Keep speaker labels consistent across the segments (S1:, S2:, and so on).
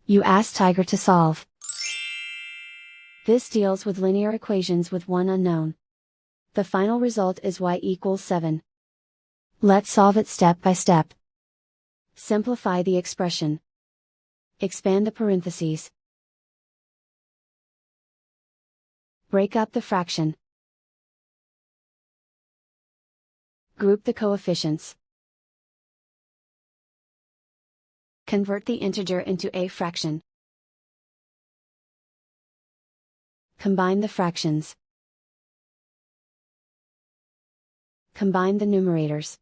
S1: You ask Tiger to solve. This deals with linear equations with one unknown. The final result is y equals 7. Let's solve it step by step. Simplify the expression. Expand the parentheses. Break up the fraction. Group the coefficients. Convert the integer into a fraction. Combine the fractions. Combine the numerators.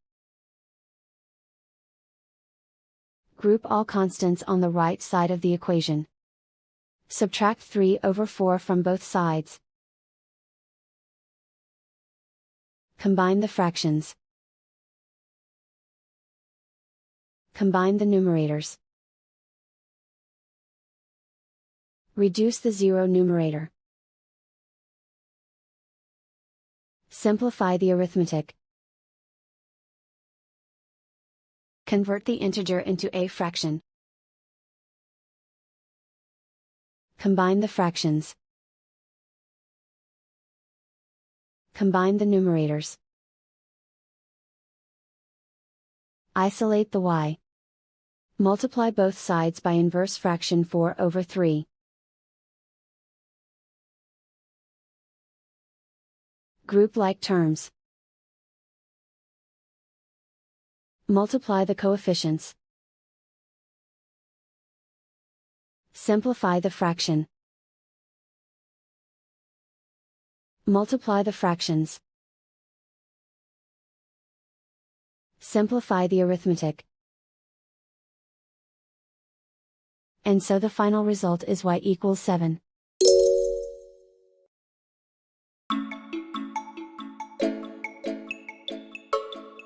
S1: Group all constants on the right side of the equation. Subtract 3/4 from both sides. Combine the fractions. Combine the numerators. Reduce the zero numerator. Simplify the arithmetic. Convert the integer into a fraction. Combine the fractions. Combine the numerators. Isolate the y. Multiply both sides by inverse fraction 4/3. Group like terms. Multiply the coefficients. Simplify the fraction. Multiply the fractions. Simplify the arithmetic. And so the final result is y equals 7.